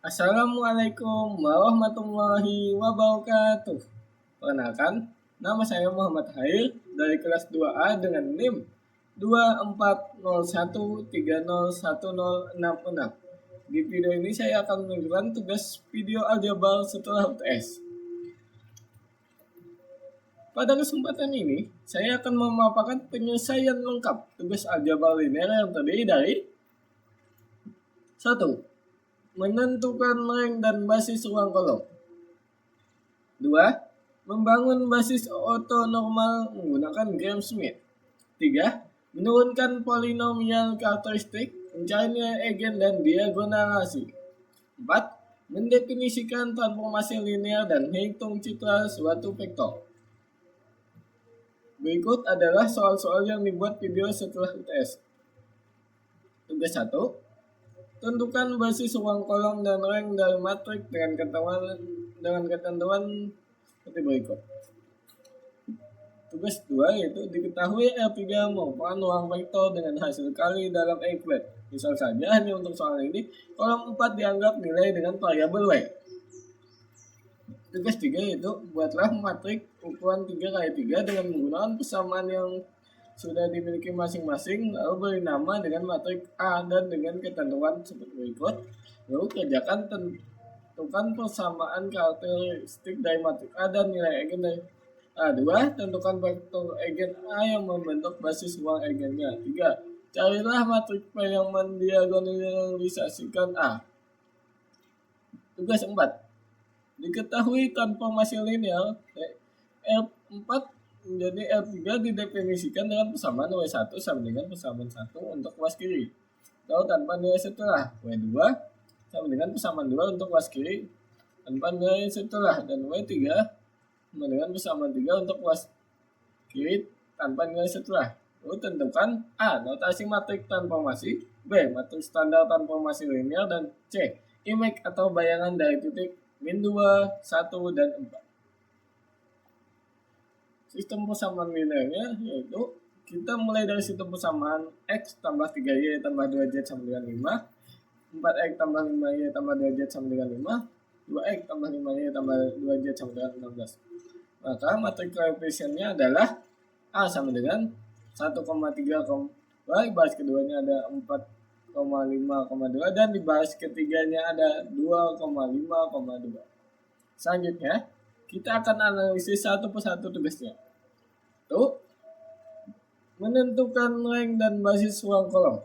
Assalamualaikum warahmatullahi wabarakatuh. Perkenalkan, nama saya Muhammad Hair dari kelas 2A dengan NIM 2401301066. Di video ini saya akan menunjukkan tugas video aljabar setelah UTS. Pada kesempatan ini, saya akan memaparkan penyelesaian lengkap tugas aljabar linear yang terdiri dari 1. Menentukan rank dan basis ruang kolom. 2. Membangun basis ortonormal menggunakan Gram-Schmidt. 3. Menurunkan polinomial karakteristik, mencari nilai eigen dan diagonalisasi. 4. Mendefinisikan transformasi linear dan menghitung citra suatu vektor. Berikut adalah soal-soal yang dibuat video setelah UTS. Tugas 1. Tentukan basis ruang kolom dan rank dari matriks dengan ketentuan seperti berikut. Tugas 2 yaitu diketahui R3 merupakan ruang vektor dengan hasil kali dalam Euclid. Misal saja hanya untuk soal ini, kolom 4 dianggap nilai dengan variabel Y. Tugas 3 yaitu buatlah matriks ukuran 3x3 dengan menggunakan persamaan yang sudah dimiliki masing-masing, lalu beri nama dengan matriks A dan dengan ketentuan seperti berikut. Lalu kerjakan tentukan persamaan karakteristik dari matriks A dan nilai eigen dari A2. Tentukan vektor eigen A yang membentuk basis ruang eigennya. 3. Carilah matriks P yang mendiagonalisasikan A. Tugas 4. Diketahui transformasi linear R4 menjadi R3 didefinisikan dengan persamaan W1 sama dengan persamaan 1 untuk ruas kiri. Lalu tanpa nilai setelah W2 sama dengan persamaan 2 untuk ruas kiri tanpa nilai setelah, dan W3 sama dengan persamaan 3 untuk ruas kiri tanpa nilai setelah. Lalu tentukan A. Notasi matriks transformasi, B. Matriks standar transformasi linear, dan C. Image atau bayangan dari titik min 2, 1, dan 4. Sistem persamaan linearnya yaitu kita mulai dari sistem persamaan X tambah 3Y tambah 2Z sama dengan 5, 4X tambah 5Y tambah 2Z sama dengan 5, 2X tambah 5Y tambah 2Z sama dengan 16. Maka matriks koefisiennya adalah A sama dengan 1,3, di baris keduanya ada 4,5,2 dan di baris ketiganya ada 2,5,2. Selanjutnya, kita akan analisis satu persatu tugasnya. Tuh, menentukan rank dan basis ruang kolom.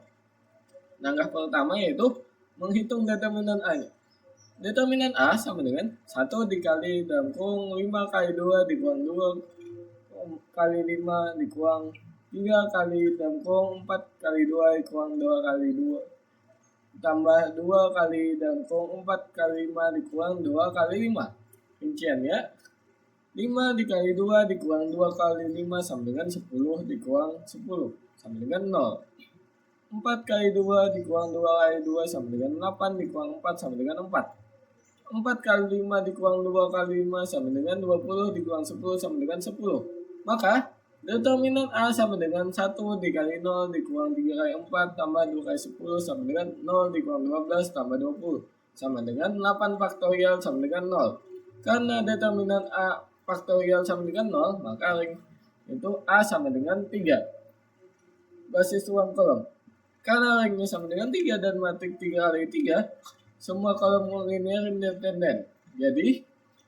Langkah pertama yaitu menghitung determinan A-nya. Determinan A sama dengan 1 dikali dalam kurung 5 kali 2 dikurang 2 kali 5 dikurang 3 kali dalam kurung 4 kali 2 dikurang 2 kali 2 tambah 2 kali dalam kurung 4 kali 5 dikurang 2 kali 5. Rinciannya 5 dikali 2 dikurang 2 kali 5 sama dengan 10 dikurang 10 sama dengan 0. 4 kali 2 dikurang 2 kali 2 sama dengan 8 dikurang 4 sama dengan 4. 4 kali 5 dikurang 2 kali 5 sama dengan 20 dikurang 10 sama dengan 10. Maka determinan A sama dengan 1 dikali 0 dikurang 3 kali 4 tambah 2 kali 10 sama dengan 0 dikurang 12 tambah 20 sama dengan 8 faktorial sama dengan 0. Karena determinan A faktorial sama dengan 0, maka ring itu A sama dengan 3. Basis ruang kolom. Karena ringnya sama dengan 3 dan matriks 3 kali 3, semua kolom linear independen. Jadi,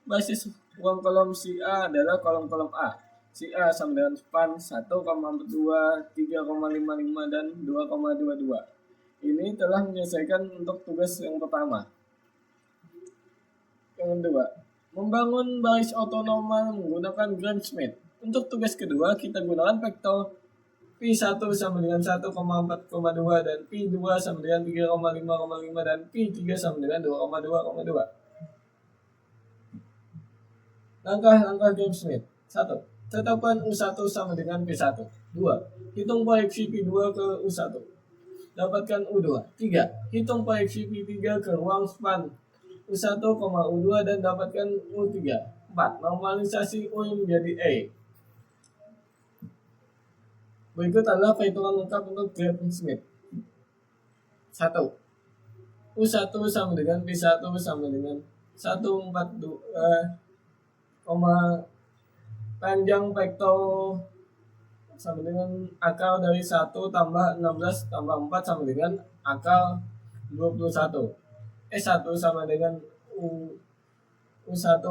basis ruang kolom si A adalah kolom-kolom A. Si A sama dengan span 1,42, 3,55, dan 2,22. Ini telah menyelesaikan untuk tugas yang pertama. Yang kedua, membangun baris ortonormal menggunakan Gram-Schmidt. Untuk tugas kedua, kita gunakan vektor P1 sama dengan 1,4,2 dan P2 sama dengan 3,5,5 dan P3 sama dengan 2,2,2. Langkah-langkah Gram-Schmidt. 1. Tetapkan U1 sama dengan P1. 2. Hitung proyeksi P2 ke U1. Dapatkan U2. 3. Hitung proyeksi P3 ke ruang span U1, U2 dan dapatkan U3. 4. Normalisasi U menjadi E. Berikut adalah perhitungan lengkap untuk Gram-Schmidt. 1. U1 sama dengan P1 sama dengan 142, panjang vektor sama dengan akar dari 1 tambah 16 tambah 4 sama dengan akar 21. 1 sama dengan U1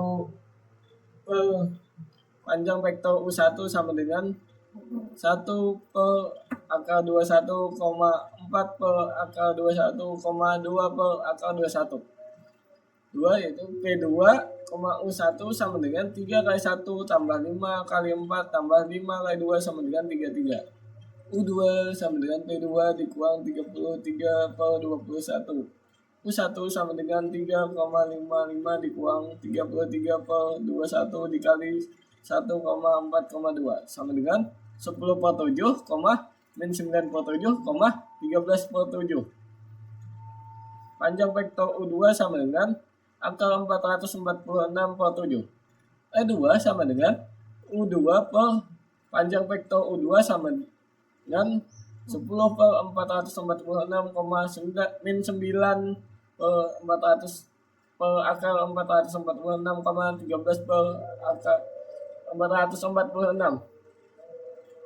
per panjang vektor U1 sama dengan 1 per akar 21, 4 per akar 21, 2 per akar 21. 2 yaitu P2, U1 sama dengan 3 kali 1 tambah 5 kali 4 tambah 5 kali 2 sama dengan 33. U2 sama dengan P2 dikurang 33 per 21. U1 sama dengan 3,55 dikurang 33 per 21 dikali 1,4,2 sama dengan 10 per 7, min 9 per 7, 13 per 7. Panjang vektor U2 sama dengan akar 446 per 7. E2 sama dengan U2 per panjang vektor U2 sama dengan 10 per 446, min 9 per 400 per akar 446, 13 per akar 446.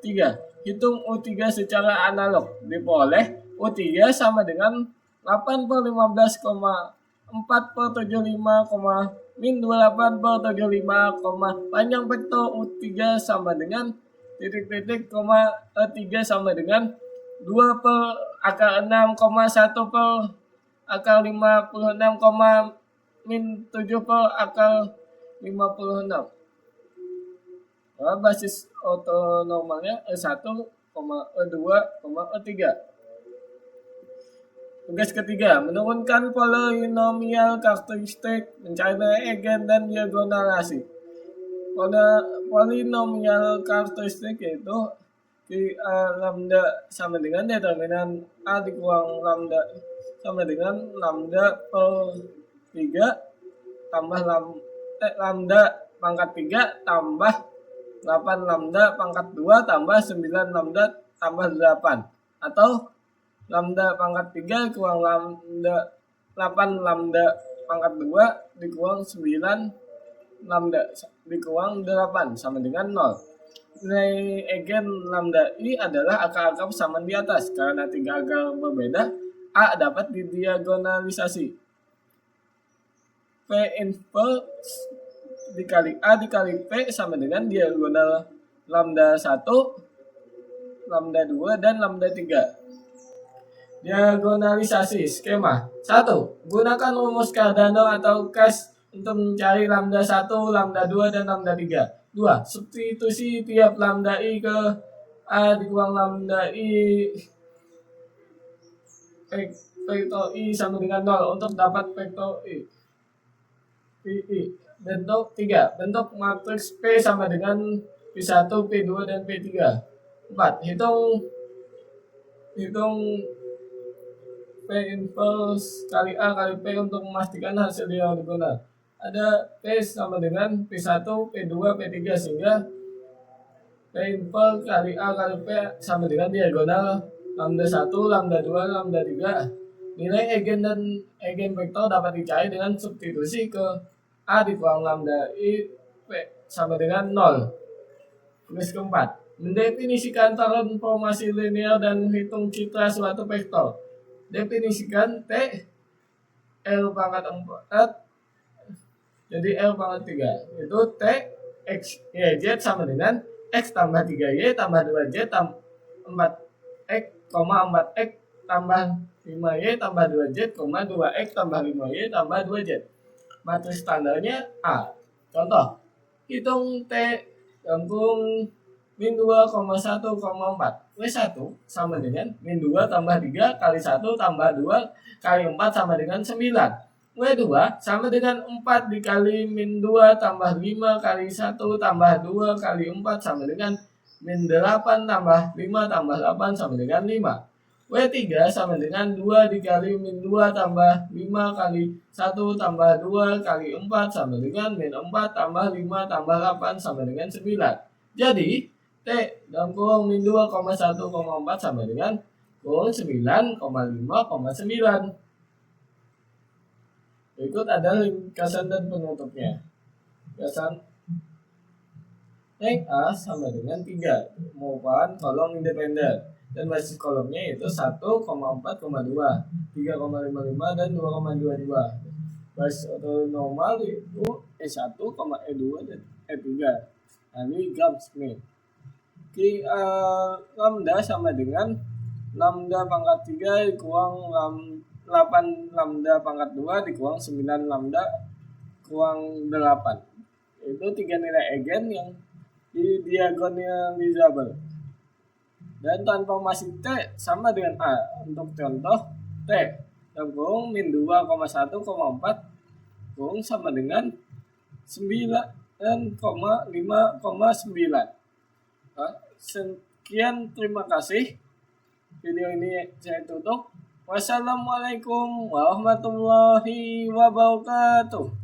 3. Hitung U3 secara analog. Diperoleh U3 sama dengan 8 per 15, 4 per 75, min 28 per 75, panjang vektor U3 sama dengan titik-titik, 3 sama dengan 2 per akar 6, 1 per akar 56, min 7 per akar 56. Basis ortonormalnya E1, E2, E3. Tugas ketiga, menurunkan polinomial karakteristik, mencari eigen dan diagonalisasi. Polinomial karakteristik yaitu lambda sama dengan determinan A dikurang lambda sama dengan lambda per 3 tambah lambda pangkat 3 tambah 8 lambda pangkat 2 tambah 9 lambda tambah 8, atau lambda pangkat 3 kurang lambda 8 lambda pangkat 2 dikurang 9 lambda dikurang 8 sama dengan 0. Nilai eigen lambda I adalah akar-akar persamaan di atas. Karena 3 akar berbeda, A dapat didiagonalisasi. P inverse dikali A dikali P sama dengan diagonal lambda 1, lambda 2, dan lambda 3. Diagonalisasi skema. 1. Gunakan rumus Cardano atau CAS untuk mencari lambda 1, lambda 2, dan lambda 3. 2. Substitusi tiap lambda I ke A dikurang lambda I vektor I sama dengan 0 untuk dapat vektor I. Bentuk 3. Bentuk matriks P sama dengan P1, P2, dan P3. 4. Hitung P inverse kali A kali P untuk memastikan hasil diagonal. Ada P sama dengan P1, P2, P3 sehingga P inverse kali A kali P sama dengan diagonal lambda 1, lambda 2, lambda 3. Nilai eigen dan eigen vektor dapat dicari dengan substitusi ke A dikurang lambda I P sama dengan 0. Tugas keempat, mendefinisikan transformasi linear dan menghitung citra suatu vektor. Definisikan T L pangkat 4 jadi L pangkat 3 itu T X Y Z sama dengan X tambah 3Y tambah 2Z tambah 4X, 4X tambah 5Y tambah 2Z, 2X tambah 5Y tambah 2Z. Matriks standarnya A. Contoh, hitung T gabung min 2,1,4. W1 sama dengan min 2 tambah 3 kali 1 tambah 2 kali 4 sama dengan 9. W2 sama dengan 4 dikali min 2 tambah 5 kali 1 tambah 2 kali 4 sama dengan min 8 tambah 5 tambah 8 sama dengan 5. W3 sama dengan 2 dikali min 2 tambah 5 kali 1 tambah 2 kali 4 sama dengan min 4 tambah 5 tambah 8 sama dengan 9. Jadi T dalam kurung min 2,1,4 sama dengan kurung 9,5,9. Berikut ada ringkasan dan penutupnya. Ringkasan rank A sama dengan 3, merupakan kolom independen, dan basis kolomnya itu 1,4,2, 3,55, dan 2,22. Basis normal itu E1, E2, dan E3. Lalu Gram Smith. Lambda sama dengan lambda pangkat 3 dikurang 8 lambda pangkat 2 dikurang 9 lambda kurang 8. Itu 3 nilai eigen yang diagonalisable. Dan transformasi T sama dengan A. Untuk contoh, T dalam kurung min 2,1,4 kurung sama dengan 9,5,9. Sekian, terima kasih. Video ini saya tutup. Wassalamualaikum warahmatullahi wabarakatuh.